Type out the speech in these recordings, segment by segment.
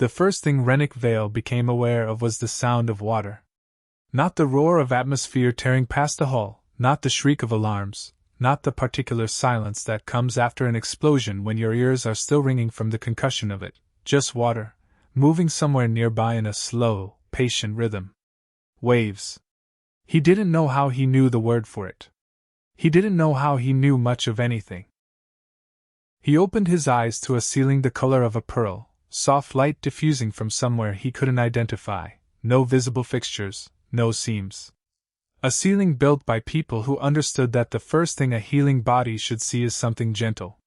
The first thing Rennick Vale became aware of was the sound of water. Not the roar of atmosphere tearing past the hull, not the shriek of alarms, not the particular silence that comes after an explosion when your ears are still ringing from the concussion of it, just water, moving somewhere nearby in a slow, patient rhythm. Waves. He didn't know how he knew the word for it. He didn't know how he knew much of anything. He opened his eyes to a ceiling the color of a pearl, soft light diffusing from somewhere he couldn't identify, no visible fixtures, no seams. A ceiling built by people who understood that the first thing a healing body should see is something gentle.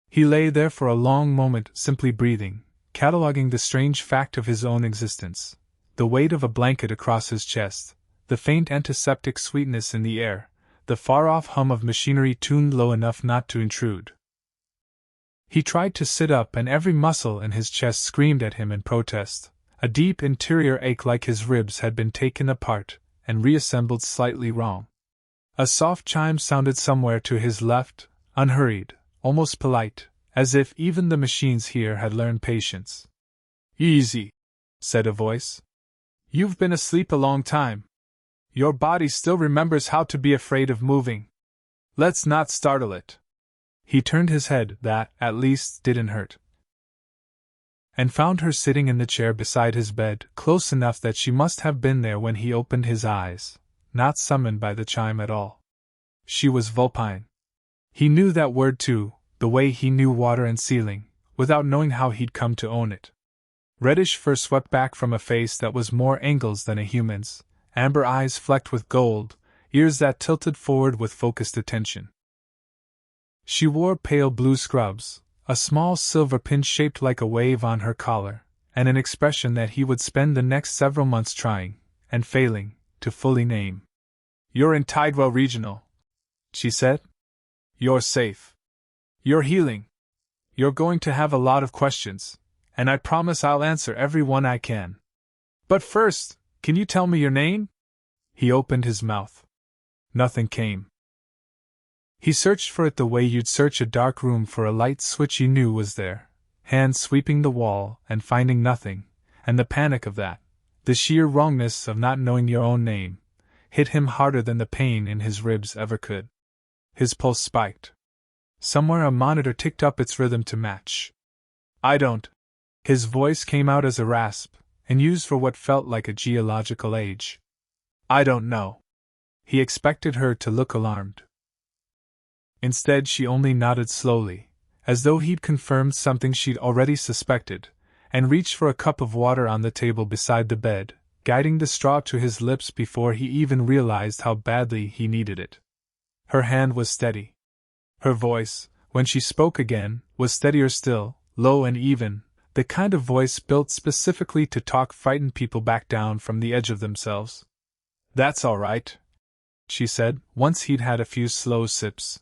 He lay there for a long moment, simply breathing, cataloging the strange fact of his own existence, the weight of a blanket across his chest, the faint antiseptic sweetness in the air, the far-off hum of machinery tuned low enough not to intrude. He tried to sit up and every muscle in his chest screamed at him in protest. A deep interior ache like his ribs had been taken apart and reassembled slightly wrong. A soft chime sounded somewhere to his left, unhurried, almost polite, as if even the machines here had learned patience. "Easy," said a voice. "You've been asleep a long time. Your body still remembers how to be afraid of moving. Let's not startle it." He turned his head, that, at least, didn't hurt, and found her sitting in the chair beside his bed, close enough that she must have been there when he opened his eyes, not summoned by the chime at all. She was Vulpine. He knew that word too, the way he knew water and ceiling, without knowing how he'd come to own it. Reddish fur swept back from a face that was more angles than a human's, amber eyes flecked with gold, ears that tilted forward with focused attention. She wore pale blue scrubs, a small silver pin shaped like a wave on her collar, and an expression that he would spend the next several months trying, and failing, to fully name. "You're in Tidewell Regional," she said. "You're safe. You're healing. You're going to have a lot of questions, and I promise I'll answer every one I can. But first, can you tell me your name?" He opened his mouth. Nothing came. He searched for it the way you'd search a dark room for a light switch you knew was there, hands sweeping the wall and finding nothing, and the panic of that, the sheer wrongness of not knowing your own name, hit him harder than the pain in his ribs ever could. His pulse spiked. Somewhere a monitor ticked up its rhythm to match. "I don't." His voice came out as a rasp, and used for what felt like a geological age. "I don't know." He expected her to look alarmed. Instead, she only nodded slowly, as though he'd confirmed something she'd already suspected, and reached for a cup of water on the table beside the bed, guiding the straw to his lips before he even realized how badly he needed it. Her hand was steady. Her voice, when she spoke again, was steadier still, low and even, the kind of voice built specifically to talk frightened people back down from the edge of themselves. "That's all right," she said, once he'd had a few slow sips.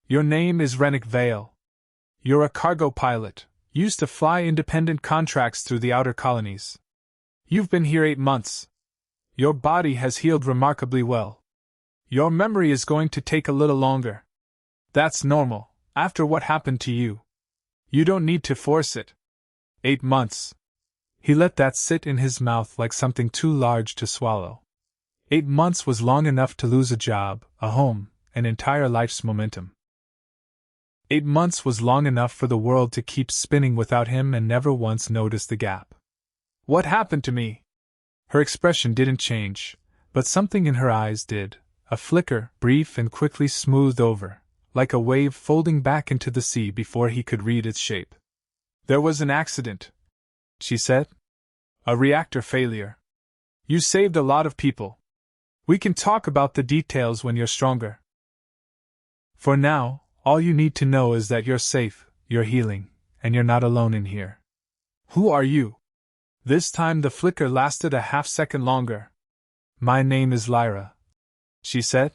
"Your name is Rennick Vale. You're a cargo pilot, used to fly independent contracts through the outer colonies. You've been here 8 months. Your body has healed remarkably well. Your memory is going to take a little longer. That's normal, after what happened to you. You don't need to force it. 8 months. He let that sit in his mouth like something too large to swallow. 8 months was long enough to lose a job, a home, an entire life's momentum. 8 months was long enough for the world to keep spinning without him and never once notice the gap. "What happened to me?" Her expression didn't change, but something in her eyes did, a flicker, brief and quickly smoothed over, like a wave folding back into the sea before he could read its shape. "There was an accident," she said. "A reactor failure. You saved a lot of people. We can talk about the details when you're stronger. For now, all you need to know is that you're safe, you're healing, and you're not alone in here." "Who are you?" This time the flicker lasted a half-second longer. "My name is Lyra," she said.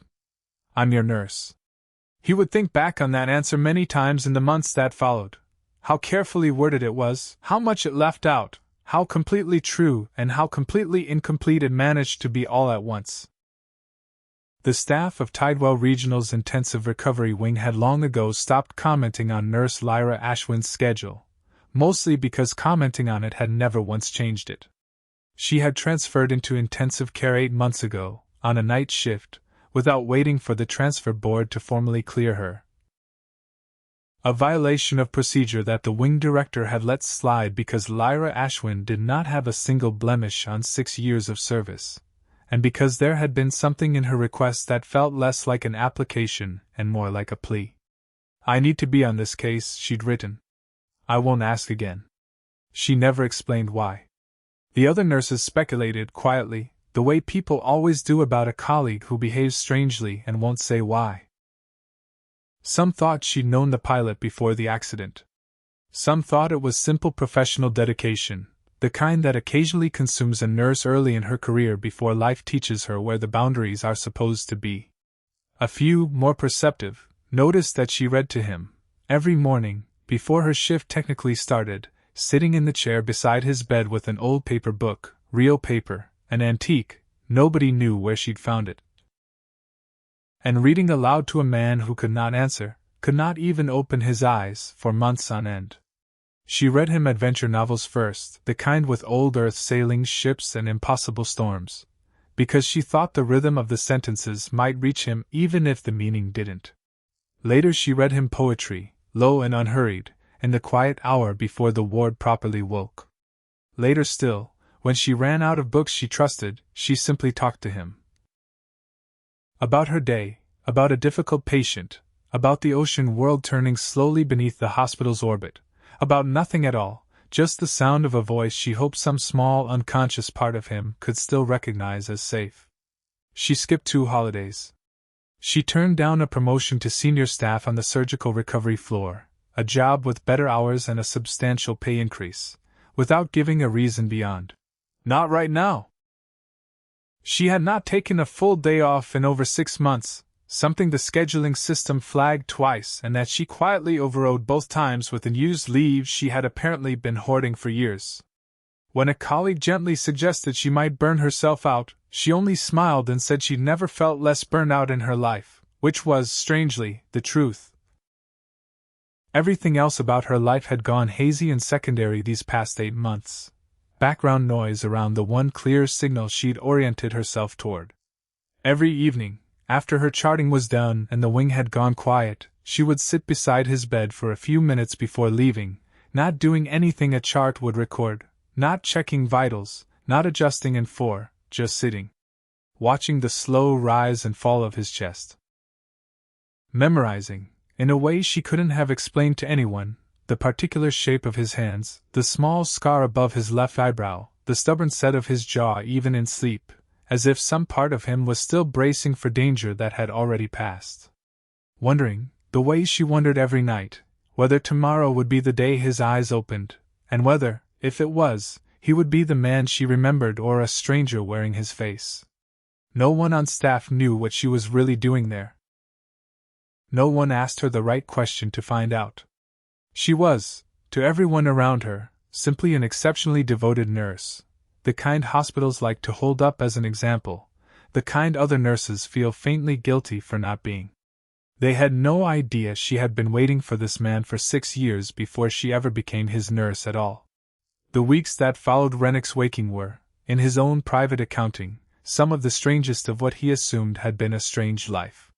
"I'm your nurse." He would think back on that answer many times in the months that followed. How carefully worded it was, how much it left out, how completely true and how completely incomplete it managed to be all at once. The staff of Tidewell Regional's Intensive Recovery Wing had long ago stopped commenting on Nurse Lyra Ashwin's schedule, mostly because commenting on it had never once changed it. She had transferred into intensive care 8 months ago, on a night shift, without waiting for the transfer board to formally clear her. A violation of procedure that the wing director had let slide because Lyra Ashwin did not have a single blemish on 6 years of service, and because there had been something in her request that felt less like an application and more like a plea. "I need to be on this case," she'd written. "I won't ask again." She never explained why. The other nurses speculated quietly, the way people always do about a colleague who behaves strangely and won't say why. Some thought she'd known the pilot before the accident. Some thought it was simple professional dedication, the kind that occasionally consumes a nurse early in her career before life teaches her where the boundaries are supposed to be. A few, more perceptive, noticed that she read to him, every morning, before her shift technically started, sitting in the chair beside his bed with an old paper book, real paper, an antique, nobody knew where she'd found it. And reading aloud to a man who could not answer, could not even open his eyes, for months on end. She read him adventure novels first, the kind with old Earth sailing ships and impossible storms, because she thought the rhythm of the sentences might reach him even if the meaning didn't. Later she read him poetry, low and unhurried, in the quiet hour before the ward properly woke. Later still, when she ran out of books she trusted, she simply talked to him. About her day, about a difficult patient, about the ocean world turning slowly beneath the hospital's orbit, about nothing at all, just the sound of a voice she hoped some small unconscious part of him could still recognize as safe. She skipped 2 holidays. She turned down a promotion to senior staff on the surgical recovery floor, a job with better hours and a substantial pay increase, without giving a reason beyond, "Not right now." She had not taken a full day off in over 6 months, something the scheduling system flagged twice and that she quietly overrode both times with unused leave she had apparently been hoarding for years. When a colleague gently suggested she might burn herself out, she only smiled and said she'd never felt less burned out in her life, which was, strangely, the truth. Everything else about her life had gone hazy and secondary these past 8 months. Background noise around the one clear signal she'd oriented herself toward. Every evening, after her charting was done and the wing had gone quiet, she would sit beside his bed for a few minutes before leaving, not doing anything a chart would record, not checking vitals, not adjusting in 4, just sitting, watching the slow rise and fall of his chest. Memorizing, in a way she couldn't have explained to anyone, the particular shape of his hands, the small scar above his left eyebrow, the stubborn set of his jaw even in sleep, as if some part of him was still bracing for danger that had already passed. Wondering, the way she wondered every night, whether tomorrow would be the day his eyes opened, and whether, if it was, he would be the man she remembered or a stranger wearing his face. No one on staff knew what she was really doing there. No one asked her the right question to find out. She was, to everyone around her, simply an exceptionally devoted nurse, the kind hospitals like to hold up as an example, the kind other nurses feel faintly guilty for not being. They had no idea she had been waiting for this man for 6 years before she ever became his nurse at all. The weeks that followed Rennick's waking were, in his own private accounting, some of the strangest of what he assumed had been a strange life.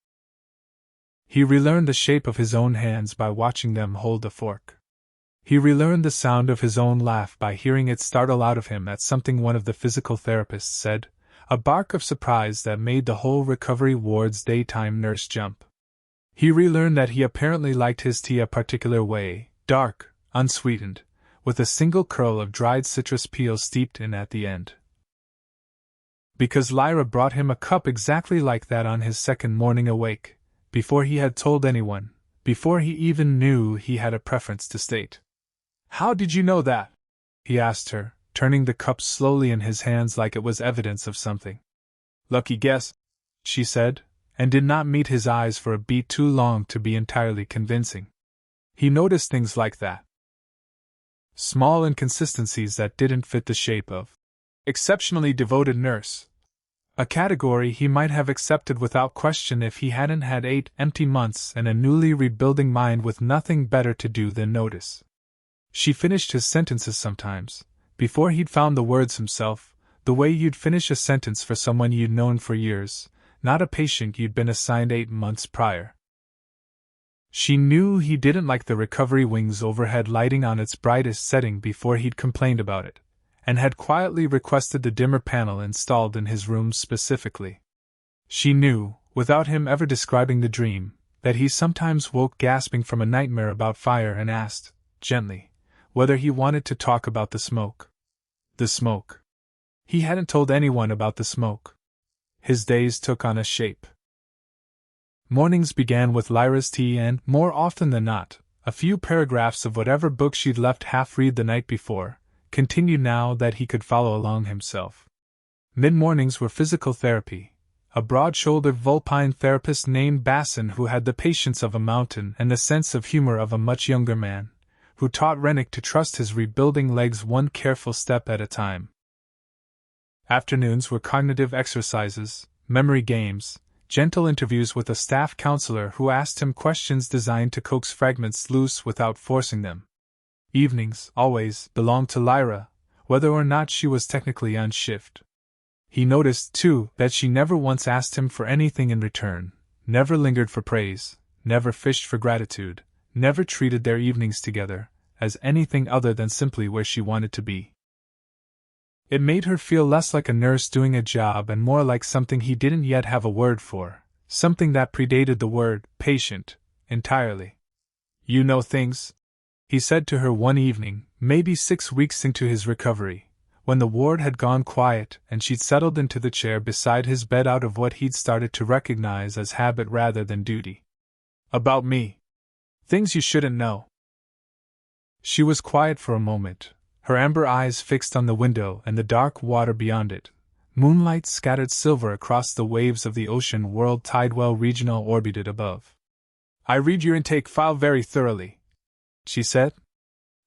He relearned the shape of his own hands by watching them hold a fork. He relearned the sound of his own laugh by hearing it startle out of him at something one of the physical therapists said, a bark of surprise that made the whole recovery ward's daytime nurse jump. He relearned that he apparently liked his tea a particular way, dark, unsweetened, with a single curl of dried citrus peel steeped in at the end. Because Lyra brought him a cup exactly like that on his second morning awake, before he had told anyone, before he even knew he had a preference to state. "How did you know that?" he asked her, turning the cup slowly in his hands like it was evidence of something. "Lucky guess," she said, and did not meet his eyes for a beat too long to be entirely convincing. He noticed things like that. Small inconsistencies that didn't fit the shape of exceptionally devoted nurse. A category he might have accepted without question if he hadn't had 8 empty months and a newly rebuilding mind with nothing better to do than notice. She finished his sentences sometimes, before he'd found the words himself, the way you'd finish a sentence for someone you'd known for years, not a patient you'd been assigned 8 months prior. She knew he didn't like the recovery wings overhead lighting on its brightest setting before he'd complained about it, and had quietly requested the dimmer panel installed in his room specifically. She knew, without him ever describing the dream, that he sometimes woke gasping from a nightmare about fire and asked, gently, whether he wanted to talk about the smoke. The smoke. He hadn't told anyone about the smoke. His days took on a shape. Mornings began with Lyra's tea and, more often than not, a few paragraphs of whatever book she'd left half-read the night before, continued now that he could follow along himself. Mid-mornings were physical therapy. A broad-shouldered Vulpine therapist named Basson who had the patience of a mountain and the sense of humor of a much younger man, who taught Rennick to trust his rebuilding legs one careful step at a time. Afternoons were cognitive exercises, memory games, gentle interviews with a staff counselor who asked him questions designed to coax fragments loose without forcing them. Evenings, always, belonged to Lyra, whether or not she was technically on shift. He noticed, too, that she never once asked him for anything in return, never lingered for praise, never fished for gratitude, never treated their evenings together as anything other than simply where she wanted to be. It made her feel less like a nurse doing a job and more like something he didn't yet have a word for, something that predated the word patient entirely. You know things, he said to her one evening, maybe 6 weeks into his recovery, when the ward had gone quiet and she'd settled into the chair beside his bed out of what he'd started to recognize as habit rather than duty. About me. Things you shouldn't know. She was quiet for a moment, her amber eyes fixed on the window and the dark water beyond it. Moonlight scattered silver across the waves of the ocean world Tidewell Regional orbited above. I read your intake file very thoroughly, she said.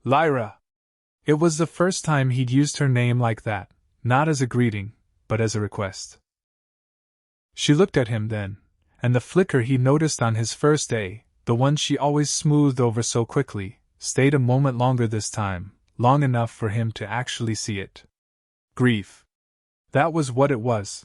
Lyra. It was the first time he'd used her name like that, not as a greeting, but as a request. She looked at him then, and the flicker he noticed on his first day, the one she always smoothed over so quickly, stayed a moment longer this time, long enough for him to actually see it. Grief. That was what it was.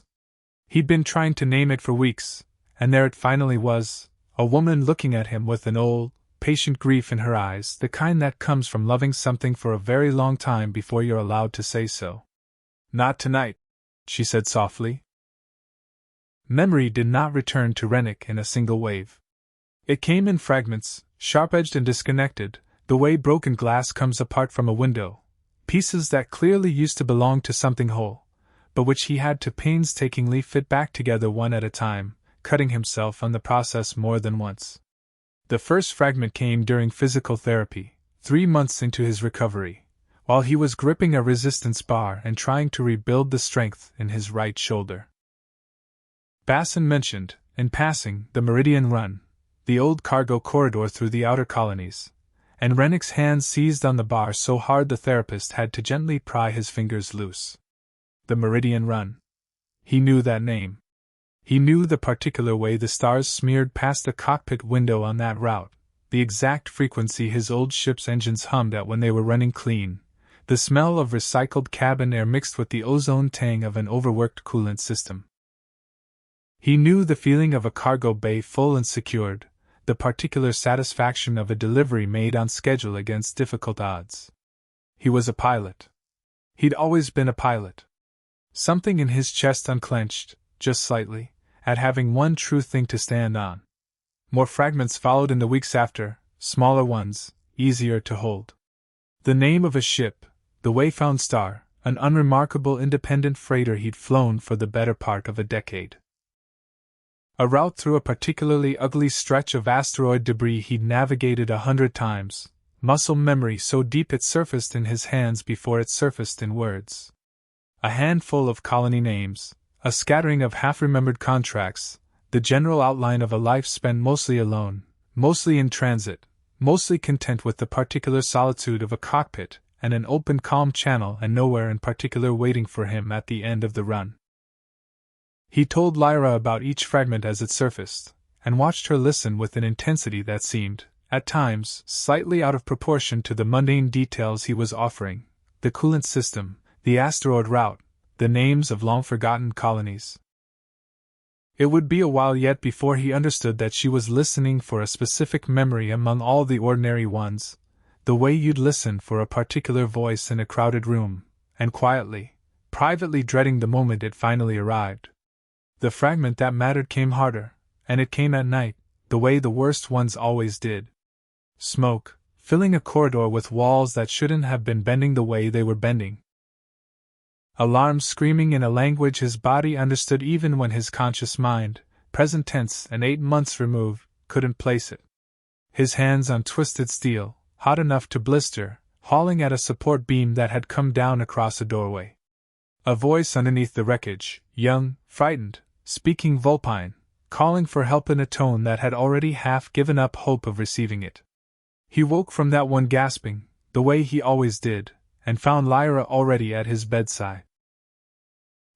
He'd been trying to name it for weeks, and there it finally was, a woman looking at him with an old, patient grief in her eyes, the kind that comes from loving something for a very long time before you're allowed to say so. Not tonight, she said softly. Memory did not return to Rennick in a single wave. It came in fragments, sharp-edged and disconnected, the way broken glass comes apart from a window, pieces that clearly used to belong to something whole, but which he had to painstakingly fit back together one at a time, cutting himself on the process more than once. The first fragment came during physical therapy, 3 months into his recovery, while he was gripping a resistance bar and trying to rebuild the strength in his right shoulder. Basson mentioned, in passing, the Meridian Run, the old cargo corridor through the outer colonies, and Rennick's hand seized on the bar so hard the therapist had to gently pry his fingers loose. The Meridian Run. He knew that name. He knew the particular way the stars smeared past the cockpit window on that route, the exact frequency his old ship's engines hummed at when they were running clean, the smell of recycled cabin air mixed with the ozone tang of an overworked coolant system. He knew the feeling of a cargo bay full and secured, the particular satisfaction of a delivery made on schedule against difficult odds. He was a pilot. He'd always been a pilot. Something in his chest unclenched, just slightly, at having one true thing to stand on. More fragments followed in the weeks after, smaller ones, easier to hold. The name of a ship, the Wayfound Star, an unremarkable independent freighter he'd flown for the better part of a decade. A route through a particularly ugly stretch of asteroid debris he'd navigated 100 times, muscle memory so deep it surfaced in his hands before it surfaced in words. A handful of colony names, a scattering of half-remembered contracts, the general outline of a life spent mostly alone, mostly in transit, mostly content with the particular solitude of a cockpit and an open calm channel and nowhere in particular waiting for him at the end of the run. He told Lyra about each fragment as it surfaced, and watched her listen with an intensity that seemed, at times, slightly out of proportion to the mundane details he was offering: the coolant system, the asteroid route, the names of long-forgotten colonies. It would be a while yet before he understood that she was listening for a specific memory among all the ordinary ones, the way you'd listen for a particular voice in a crowded room, and quietly, privately dreading the moment it finally arrived. The fragment that mattered came harder, and it came at night, the way the worst ones always did. Smoke, filling a corridor with walls that shouldn't have been bending the way they were bending. Alarms screaming in a language his body understood even when his conscious mind, present tense and 8 months removed, couldn't place it. His hands on twisted steel, hot enough to blister, hauling at a support beam that had come down across a doorway. A voice underneath the wreckage, young, frightened, speaking Vulpine, calling for help in a tone that had already half given up hope of receiving it. He woke from that one gasping, the way he always did, and found Lyra already at his bedside.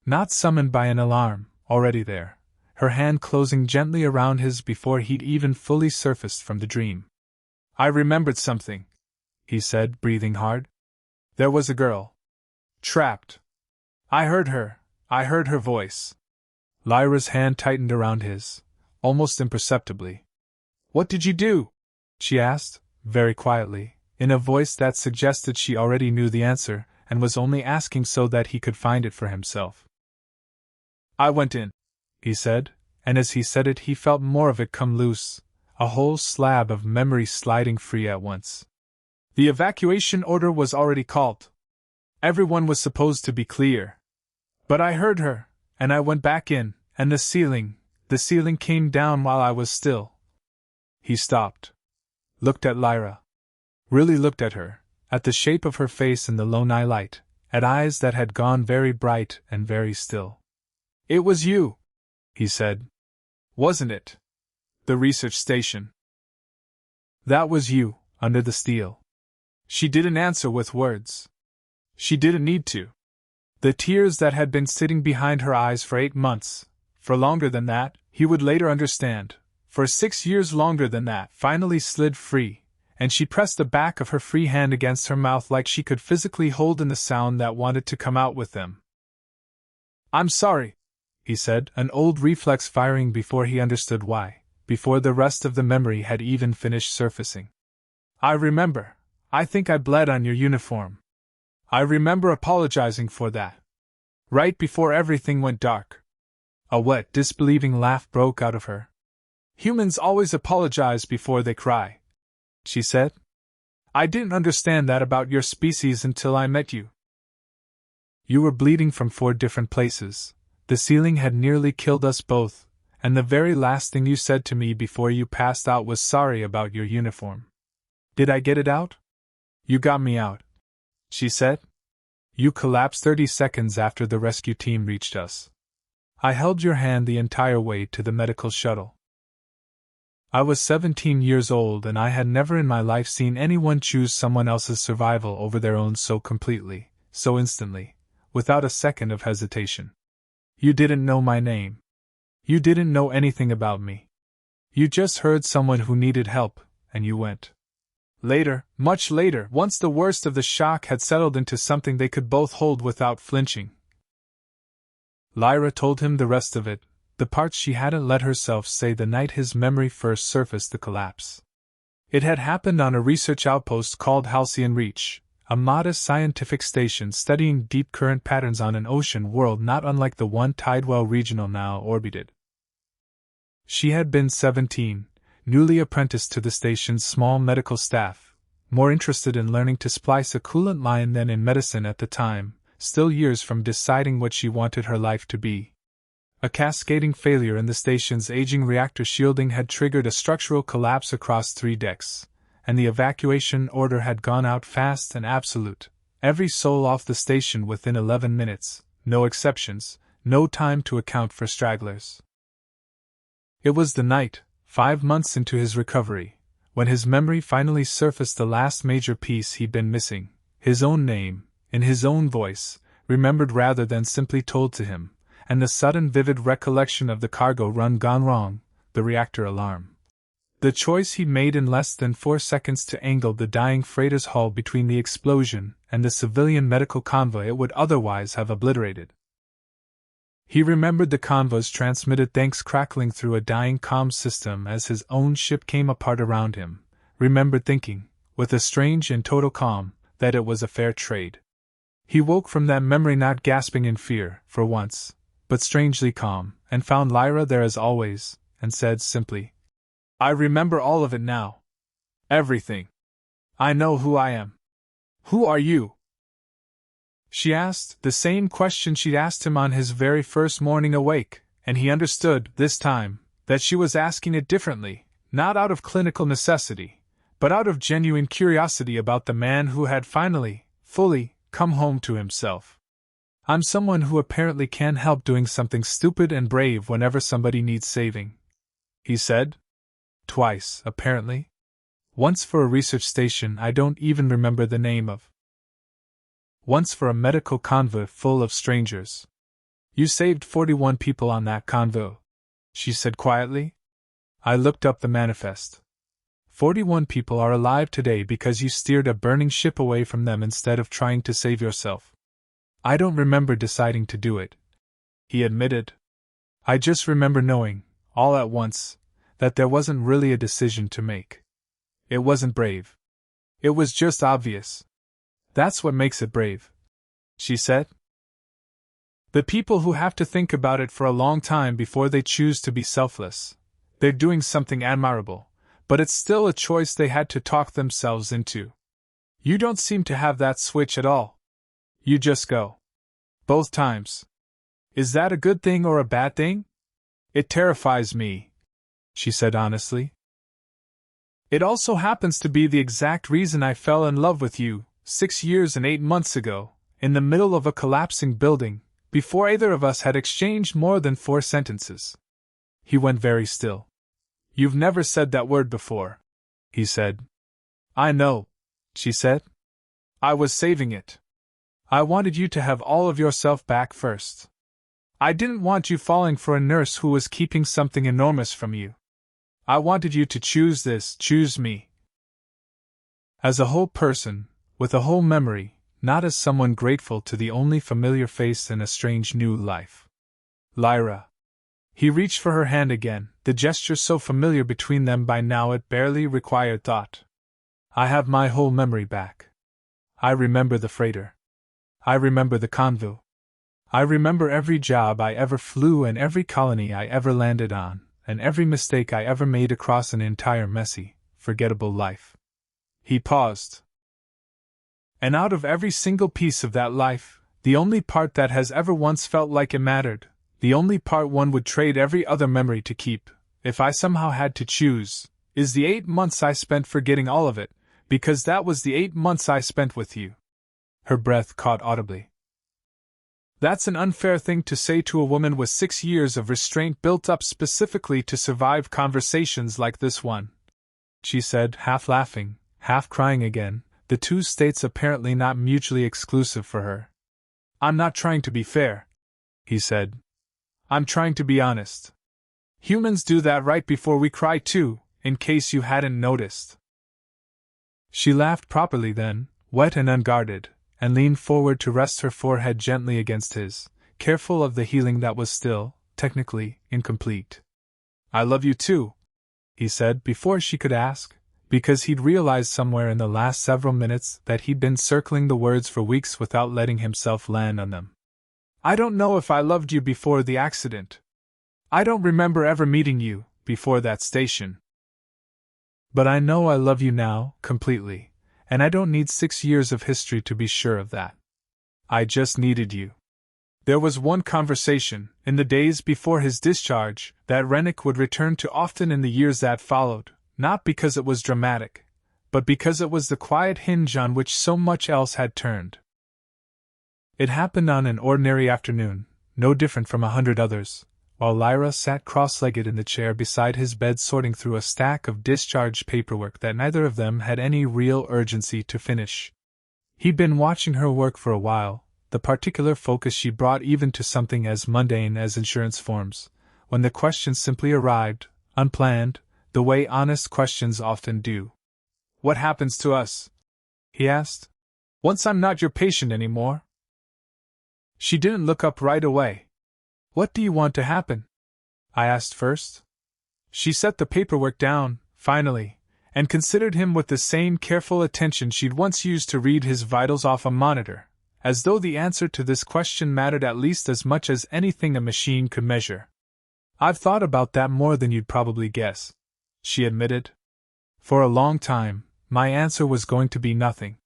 Not summoned by an alarm, already there, her hand closing gently around his before he'd even fully surfaced from the dream. "I remembered something," he said, breathing hard. "There was a girl. Trapped. I heard her voice." Lyra's hand tightened around his, almost imperceptibly. "What did you do?" she asked, very quietly, in a voice that suggested she already knew the answer, and was only asking so that he could find it for himself. "I went in," he said, and as he said it he felt more of it come loose, a whole slab of memory sliding free at once. "The evacuation order was already called. Everyone was supposed to be clear. But I heard her, and I went back in, and the ceiling came down while I was still." He stopped. Looked at Lyra. Really looked at her, at the shape of her face in the low night light, at eyes that had gone very bright and very still. "It was you," he said. "Wasn't it? The research station. That was you, under the steel." She didn't answer with words. She didn't need to. The tears that had been sitting behind her eyes for 8 months, for longer than that, he would later understand, for 6 years longer than that, finally slid free, and she pressed the back of her free hand against her mouth like she could physically hold in the sound that wanted to come out with them. "I'm sorry," he said, an old reflex firing before he understood why, before the rest of the memory had even finished surfacing. "I remember. I think I bled on your uniform. I remember apologizing for that. Right before everything went dark." A wet, disbelieving laugh broke out of her. "Humans always apologize before they cry," she said. "I didn't understand that about your species until I met you." "You were bleeding from 4 different places. The ceiling had nearly killed us both, and the very last thing you said to me before you passed out was sorry about your uniform. Did I get it out?" "You got me out," she said. "You collapsed 30 seconds after the rescue team reached us. I held your hand the entire way to the medical shuttle. I was 17 years old and I had never in my life seen anyone choose someone else's survival over their own so completely, so instantly, without a second of hesitation. You didn't know my name. You didn't know anything about me. You just heard someone who needed help, and you went. Later, much later, once the worst of the shock had settled into something they could both hold without flinching." Lyra told him the rest of it, the parts she hadn't let herself say the night his memory first surfaced the collapse. It had happened on a research outpost called Halcyon Reach, a modest scientific station studying deep current patterns on an ocean world not unlike the one Tidewell Regional now orbited. She had been 17, newly apprenticed to the station's small medical staff, more interested in learning to splice a coolant line than in medicine at the time, still years from deciding what she wanted her life to be. A cascading failure in the station's aging reactor shielding had triggered a structural collapse across 3 decks, and the evacuation order had gone out fast and absolute, every soul off the station within 11 minutes, no exceptions, no time to account for stragglers. It was the night, 5 months into his recovery, when his memory finally surfaced the last major piece he'd been missing, his own name, in his own voice, remembered rather than simply told to him, and the sudden vivid recollection of the cargo run gone wrong, the reactor alarm. The choice he'd made in less than 4 seconds to angle the dying freighter's hull between the explosion and the civilian medical convoy it would otherwise have obliterated. He remembered the convoy's transmitted thanks crackling through a dying comm system as his own ship came apart around him, remembered thinking, with a strange and total calm, that it was a fair trade. He woke from that memory not gasping in fear, for once, but strangely calm, and found Lyra there as always, and said simply, "I remember all of it now. Everything. I know who I am." "Who are you?" she asked, the same question she'd asked him on his very first morning awake, and he understood, this time, that she was asking it differently, not out of clinical necessity, but out of genuine curiosity about the man who had finally, fully, come home to himself. "I'm someone who apparently can't help doing something stupid and brave whenever somebody needs saving," he said. "Twice, apparently. Once for a research station I don't even remember the name of. Once for a medical convoy full of strangers." "You saved 41 people on that convoy," she said quietly. I looked up the manifest. 41 people are alive today because you steered a burning ship away from them instead of trying to save yourself. "I don't remember deciding to do it," he admitted. "I just remember knowing, all at once, that there wasn't really a decision to make. It wasn't brave. It was just obvious. That's what makes it brave," she said. "The people who have to think about it for a long time before they choose to be selfless, they're doing something admirable, but it's still a choice they had to talk themselves into. You don't seem to have that switch at all. You just go. Both times. Is that a good thing or a bad thing?" "It terrifies me," she said honestly. "It also happens to be the exact reason I fell in love with you, 6 years and 8 months ago, in the middle of a collapsing building, before either of us had exchanged more than 4 sentences. He went very still. "You've never said that word before," he said. "I know," she said. "I was saving it. I wanted you to have all of yourself back first. I didn't want you falling for a nurse who was keeping something enormous from you. I wanted you to choose this, choose me. As a whole person, with a whole memory, not as someone grateful to the only familiar face in a strange new life. Lyra." He reached for her hand again, the gesture so familiar between them by now it barely required thought. "I have my whole memory back. I remember the freighter. I remember the convoy. I remember every job I ever flew and every colony I ever landed on, and every mistake I ever made across an entire messy, forgettable life." He paused. "And out of every single piece of that life, the only part that has ever once felt like it mattered, the only part one would trade every other memory to keep, if I somehow had to choose, is the 8 months I spent forgetting all of it, because that was the 8 months I spent with you." Her breath caught audibly. "That's an unfair thing to say to a woman with 6 years of restraint built up specifically to survive conversations like this one," she said, half laughing, half crying again, the two states apparently not mutually exclusive for her. "I'm not trying to be fair," he said. "I'm trying to be honest. Humans do that right before we cry too, in case you hadn't noticed." She laughed properly then, wet and unguarded, and leaned forward to rest her forehead gently against his, careful of the healing that was still, technically, incomplete. "I love you too," he said before she could ask, because he'd realized somewhere in the last several minutes that he'd been circling the words for weeks without letting himself land on them. "I don't know if I loved you before the accident. I don't remember ever meeting you, before that station. But I know I love you now, completely, and I don't need 6 years of history to be sure of that. I just needed you." There was one conversation, in the days before his discharge, that Rennick would return to often in the years that followed, not because it was dramatic, but because it was the quiet hinge on which so much else had turned. It happened on an ordinary afternoon, no different from 100 others, while Lyra sat cross-legged in the chair beside his bed sorting through a stack of discharge paperwork that neither of them had any real urgency to finish. He'd been watching her work for a while, the particular focus she brought even to something as mundane as insurance forms, when the question simply arrived, unplanned, the way honest questions often do. "What happens to us?" he asked. "Once I'm not your patient anymore?" She didn't look up right away. "What do you want to happen?" I asked first. She set the paperwork down, finally, and considered him with the same careful attention she'd once used to read his vitals off a monitor, as though the answer to this question mattered at least as much as anything a machine could measure. "I've thought about that more than you'd probably guess," she admitted. "For a long time, my answer was going to be nothing.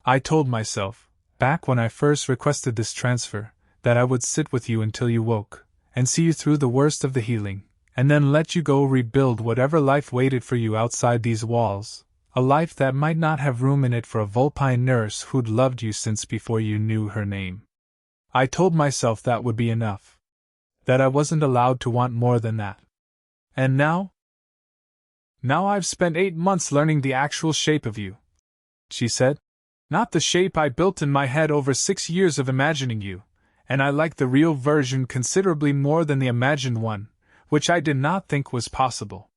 I told myself, back when I first requested this transfer, that I would sit with you until you woke, and see you through the worst of the healing, and then let you go rebuild whatever life waited for you outside these walls, a life that might not have room in it for a Vulpine nurse who'd loved you since before you knew her name. I told myself that would be enough. That I wasn't allowed to want more than that. And now? Now I've spent 8 months learning the actual shape of you," she said. "Not the shape I built in my head over 6 years of imagining you, and I like the real version considerably more than the imagined one, which I did not think was possible.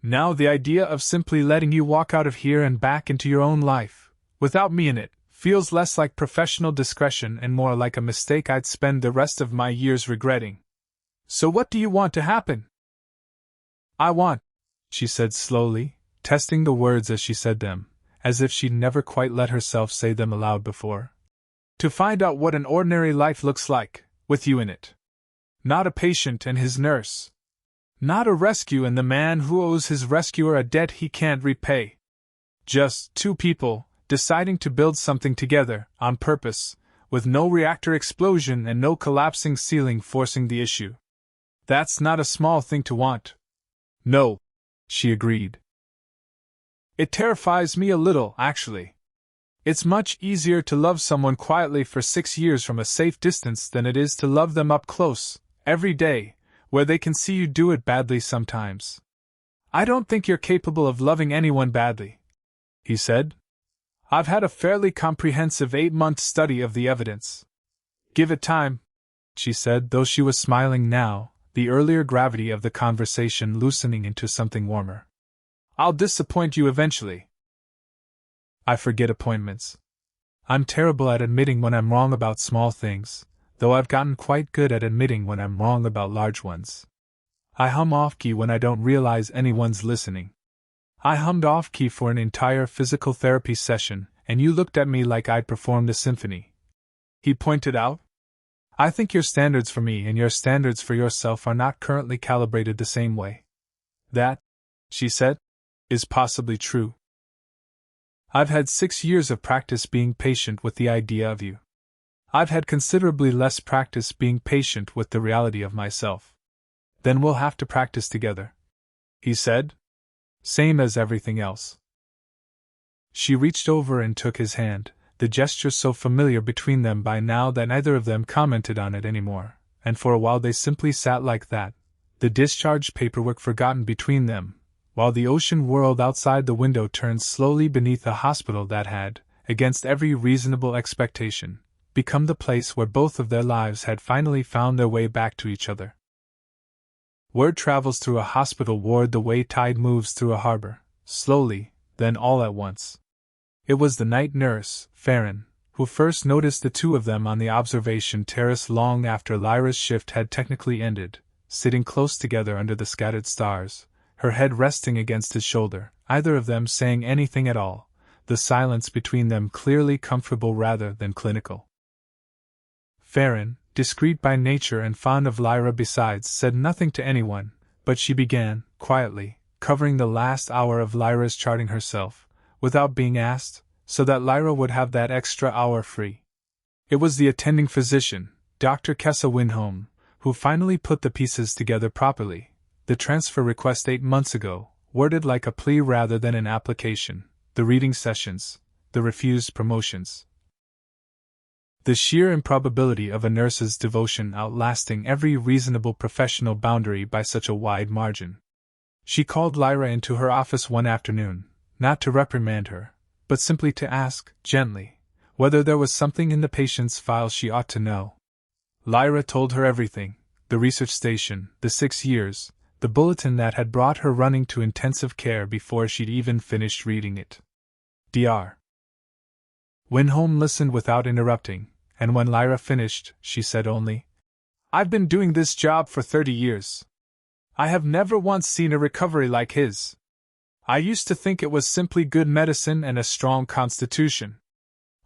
Now the idea of simply letting you walk out of here and back into your own life, without me in it, feels less like professional discretion and more like a mistake I'd spend the rest of my years regretting. So what do you want to happen?" "I want," she said slowly, testing the words as she said them, as if she'd never quite let herself say them aloud before, "to find out what an ordinary life looks like, with you in it. Not a patient and his nurse. Not a rescue and the man who owes his rescuer a debt he can't repay. Just 2 people, deciding to build something together, on purpose, with no reactor explosion and no collapsing ceiling forcing the issue. That's not a small thing to want." "No," she agreed. "It terrifies me a little, actually. It's much easier to love someone quietly for 6 years from a safe distance than it is to love them up close, every day, where they can see you do it badly sometimes. I don't think you're capable of loving anyone badly," he said. "I've had a fairly comprehensive 8-month study of the evidence." "Give it time," she said, though she was smiling now, the earlier gravity of the conversation loosening into something warmer. "I'll disappoint you eventually." "I forget appointments. I'm terrible at admitting when I'm wrong about small things, though I've gotten quite good at admitting when I'm wrong about large ones. I hum off-key when I don't realize anyone's listening. I hummed off-key for an entire physical therapy session, and you looked at me like I'd performed a symphony," he pointed out. "I think your standards for me and your standards for yourself are not currently calibrated the same way." "That," she said, "is possibly true. I've had 6 years of practice being patient with the idea of you. I've had considerably less practice being patient with the reality of myself. Then we'll have to practice together," he said. "Same as everything else." She reached over and took his hand, the gesture so familiar between them by now that neither of them commented on it anymore, and for a while they simply sat like that, the discharge paperwork forgotten between them, while the ocean world outside the window turned slowly beneath a hospital that had, against every reasonable expectation, become the place where both of their lives had finally found their way back to each other. Word travels through a hospital ward the way tide moves through a harbor, slowly, then all at once. It was the night nurse, Farron, who first noticed the 2 of them on the observation terrace long after Lyra's shift had technically ended, sitting close together under the scattered stars, her head resting against his shoulder, either of them saying anything at all, the silence between them clearly comfortable rather than clinical. Farron, discreet by nature and fond of Lyra besides, said nothing to anyone, but she began, quietly, covering the last hour of Lyra's charting herself, without being asked, so that Lyra would have that extra hour free. It was the attending physician, Dr. Kessa Winholm, who finally put the pieces together properly, the transfer request 8 months ago, worded like a plea rather than an application, the reading sessions, the refused promotions. The sheer improbability of a nurse's devotion outlasting every reasonable professional boundary by such a wide margin. She called Lyra into her office one afternoon, not to reprimand her, but simply to ask, gently, whether there was something in the patient's file she ought to know. Lyra told her everything: the research station, the 6 years, the bulletin that had brought her running to intensive care before she'd even finished reading it. Dr. Winholm listened without interrupting, and when Lyra finished, she said only, "I've been doing this job for 30 years. I have never once seen a recovery like his. I used to think it was simply good medicine and a strong constitution.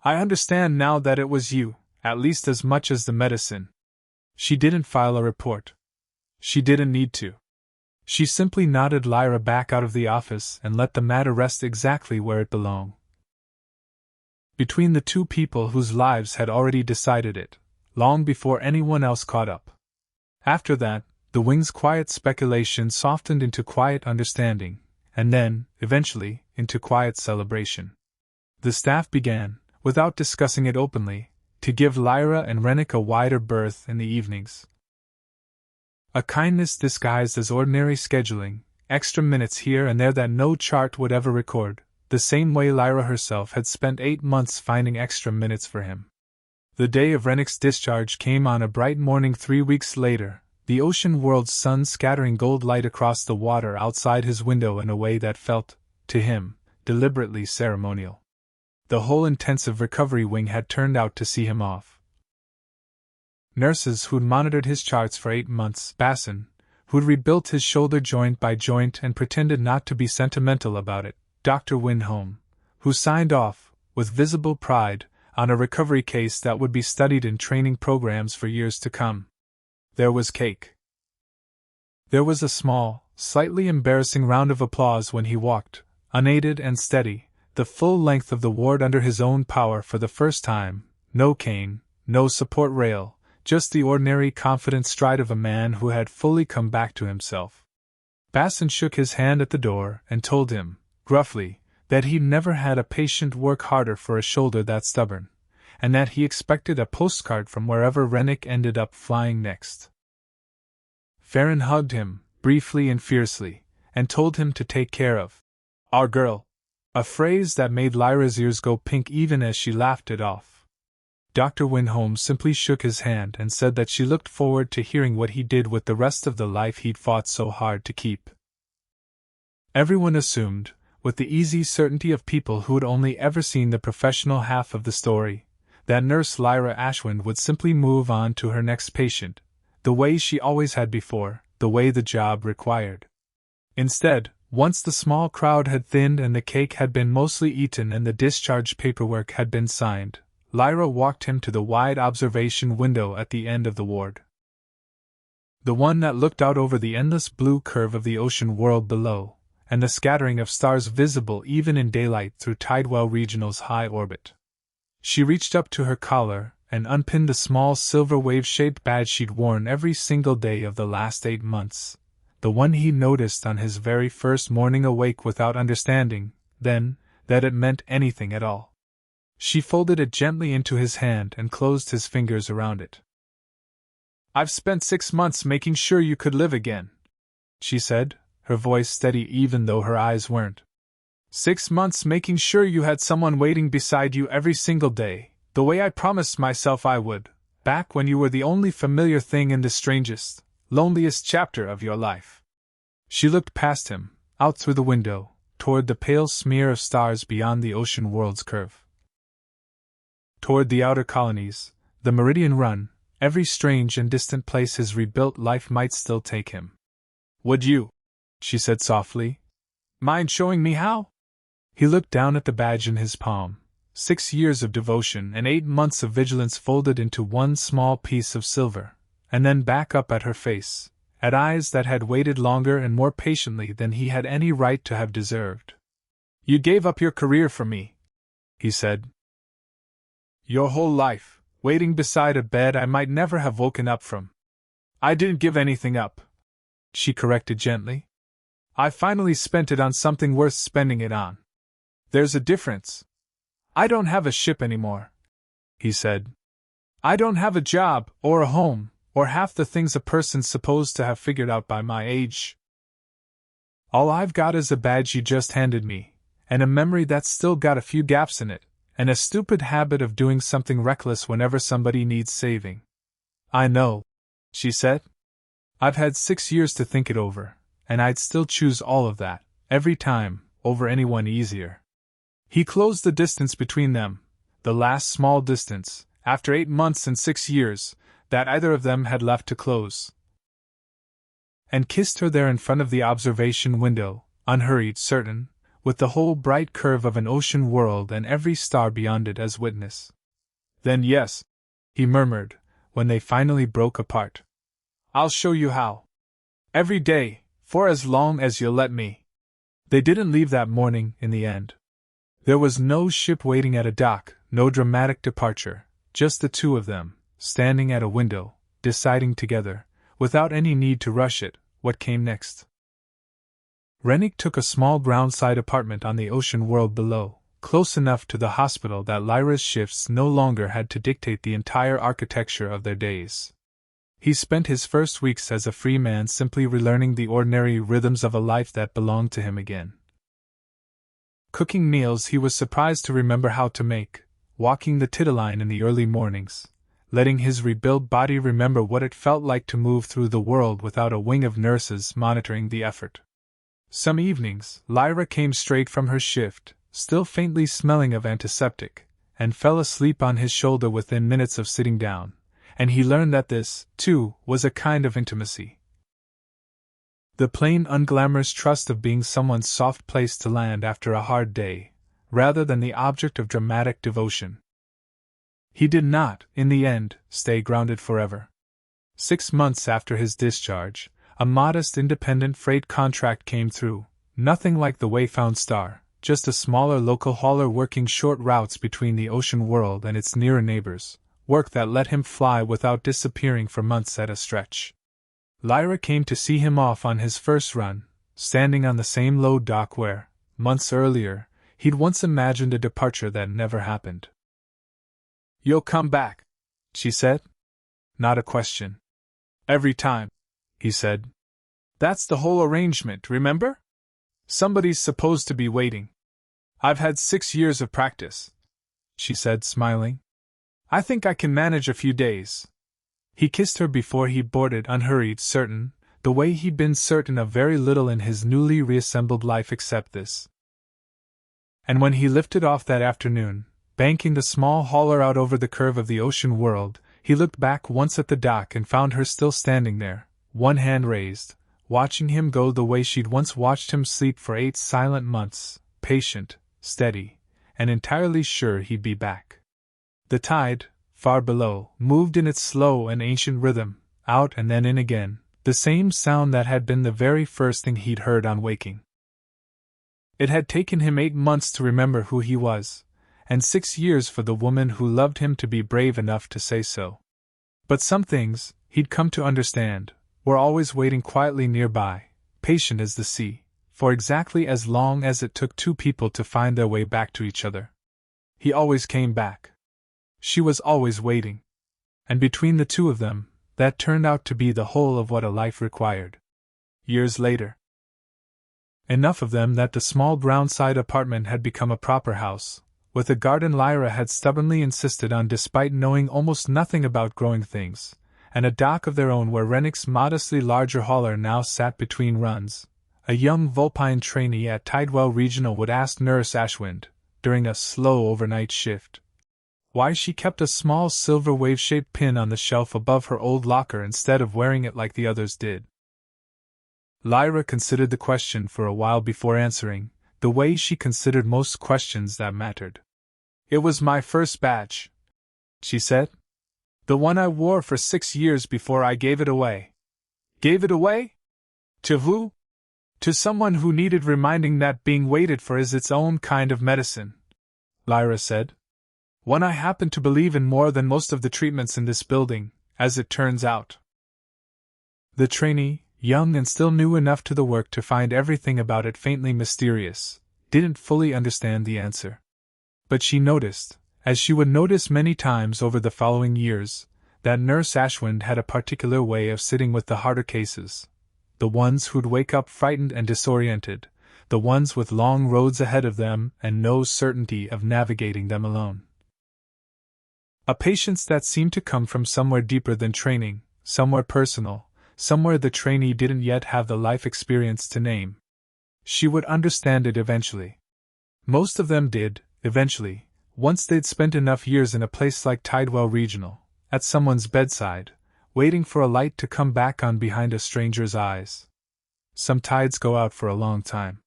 I understand now that it was you, at least as much as the medicine." She didn't file a report. She didn't need to. She simply nodded Lyra back out of the office and let the matter rest exactly where it belonged. Between the two people whose lives had already decided it, long before anyone else caught up. After that, the wing's quiet speculation softened into quiet understanding, and then, eventually, into quiet celebration. The staff began, without discussing it openly, to give Lyra and Rennick a wider berth in the evenings. A kindness disguised as ordinary scheduling, extra minutes here and there that no chart would ever record, the same way Lyra herself had spent 8 months finding extra minutes for him. The day of Rennick's discharge came on a bright morning 3 weeks later, the ocean world's sun scattering gold light across the water outside his window in a way that felt, to him, deliberately ceremonial. The whole intensive recovery wing had turned out to see him off. Nurses who'd monitored his charts for 8 months, Basson, who'd rebuilt his shoulder joint by joint and pretended not to be sentimental about it, Dr. Winholm, who signed off, with visible pride, on a recovery case that would be studied in training programs for years to come. There was cake. There was a small, slightly embarrassing round of applause when he walked, unaided and steady, the full length of the ward under his own power for the first time, no cane, no support rail, just the ordinary confident stride of a man who had fully come back to himself. Basson shook his hand at the door and told him, gruffly, that he'd never had a patient work harder for a shoulder that stubborn, and that he expected a postcard from wherever Rennick ended up flying next. Farron hugged him, briefly and fiercely, and told him to take care of our girl, a phrase that made Lyra's ears go pink even as she laughed it off. Dr. Winholm simply shook his hand and said that she looked forward to hearing what he did with the rest of the life he'd fought so hard to keep. Everyone assumed, with the easy certainty of people who'd only ever seen the professional half of the story, that Nurse Lyra Ashwind would simply move on to her next patient, the way she always had before, the way the job required. Instead, once the small crowd had thinned and the cake had been mostly eaten and the discharge paperwork had been signed, Lyra walked him to the wide observation window at the end of the ward. The one that looked out over the endless blue curve of the ocean world below, and the scattering of stars visible even in daylight through Tidewell Regional's high orbit. She reached up to her collar and unpinned the small silver wave-shaped badge she'd worn every single day of the last 8 months, the one he noticed on his very first morning awake without understanding, then, that it meant anything at all. She folded it gently into his hand and closed his fingers around it. "I've spent 6 months making sure you could live again," she said, her voice steady even though her eyes weren't. 6 months making sure you had someone waiting beside you every single day, the way I promised myself I would, back when you were the only familiar thing in the strangest, loneliest chapter of your life." She looked past him, out through the window, toward the pale smear of stars beyond the ocean world's curve. Toward the outer colonies, the Meridian Run, every strange and distant place his rebuilt life might still take him. "Would you," she said softly, "mind showing me how?" He looked down at the badge in his palm, 6 years of devotion and 8 months of vigilance folded into one small piece of silver, and then back up at her face, at eyes that had waited longer and more patiently than he had any right to have deserved. "You gave up your career for me," he said. "Your whole life, waiting beside a bed I might never have woken up from." "I didn't give anything up," she corrected gently. "I finally spent it on something worth spending it on. There's a difference. I don't have a ship anymore," he said. "I don't have a job, or a home, or half the things a person's supposed to have figured out by my age. All I've got is a badge you just handed me, and a memory that's still got a few gaps in it, and a stupid habit of doing something reckless whenever somebody needs saving." "I know," she said. "I've had 6 years to think it over, and I'd still choose all of that, every time, over anyone easier. He closed the distance between them, the last small distance, after 8 months and 6 years, that either of them had left to close. And kissed her there in front of the observation window, unhurried, certain, with the whole bright curve of an ocean world and every star beyond it as witness. Then yes, he murmured, when they finally broke apart. I'll show you how. Every day, for as long as you'll let me. They didn't leave that morning, in the end. There was no ship waiting at a dock, no dramatic departure, just the two of them, standing at a window, deciding together, without any need to rush it, what came next. Rennick took a small ground-side apartment on the ocean world below, close enough to the hospital that Lyra's shifts no longer had to dictate the entire architecture of their days. He spent his first weeks as a free man simply relearning the ordinary rhythms of a life that belonged to him again. Cooking meals he was surprised to remember how to make, walking the titterline in the early mornings, letting his rebuilt body remember what it felt like to move through the world without a wing of nurses monitoring the effort. Some evenings, Lyra came straight from her shift, still faintly smelling of antiseptic, and fell asleep on his shoulder within minutes of sitting down, and he learned that this, too, was a kind of intimacy. The plain, unglamorous trust of being someone's soft place to land after a hard day, rather than the object of dramatic devotion. He did not, in the end, stay grounded forever. 6 months after his discharge, a modest independent freight contract came through, nothing like the Wayfound Star, just a smaller local hauler working short routes between the ocean world and its nearer neighbors, work that let him fly without disappearing for months at a stretch. Lyra came to see him off on his first run, standing on the same low dock where, months earlier, he'd once imagined a departure that never happened. "You'll come back," she said. Not a question. "Every time," he said. "That's the whole arrangement, remember? Somebody's supposed to be waiting. I've had 6 years of practice," she said, smiling. "I think I can manage a few days." He kissed her before he boarded, unhurried, certain, the way he'd been certain of very little in his newly reassembled life except this. And when he lifted off that afternoon, banking the small hauler out over the curve of the ocean world, he looked back once at the dock and found her still standing there, one hand raised, watching him go the way she'd once watched him sleep for 8 silent months, patient, steady, and entirely sure he'd be back. The tide, far below, moved in its slow and ancient rhythm, out and then in again, the same sound that had been the very first thing he'd heard on waking. It had taken him 8 months to remember who he was, and 6 years for the woman who loved him to be brave enough to say so. But some things, he'd come to understand, were always waiting quietly nearby, patient as the sea, for exactly as long as it took 2 people to find their way back to each other. He always came back. She was always waiting. And between the two of them, that turned out to be the whole of what a life required. Years later. Enough of them that the small ground-side apartment had become a proper house, with a garden Lyra had stubbornly insisted on despite knowing almost nothing about growing things, and a dock of their own where Rennick's modestly larger hauler now sat between runs. A young Vulpine trainee at Tidewell Regional would ask Nurse Ashwind, during a slow overnight shift, why she kept a small silver wave-shaped pin on the shelf above her old locker instead of wearing it like the others did. Lyra considered the question for a while before answering, the way she considered most questions that mattered. "It was my first badge," she said. "The one I wore for 6 years before I gave it away." "Gave it away? To who?" "To someone who needed reminding that being waited for is its own kind of medicine," Lyra said. "One I happen to believe in more than most of the treatments in this building, as it turns out." The trainee, young and still new enough to the work to find everything about it faintly mysterious, didn't fully understand the answer. But she noticed, as she would notice many times over the following years, that Nurse Ashwind had a particular way of sitting with the harder cases, the ones who'd wake up frightened and disoriented, the ones with long roads ahead of them and no certainty of navigating them alone. A patience that seemed to come from somewhere deeper than training, somewhere personal, somewhere the trainee didn't yet have the life experience to name. She would understand it eventually. Most of them did, eventually, once they'd spent enough years in a place like Tidewell Regional, at someone's bedside, waiting for a light to come back on behind a stranger's eyes. Some tides go out for a long time.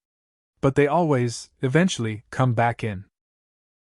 But they always, eventually, come back in.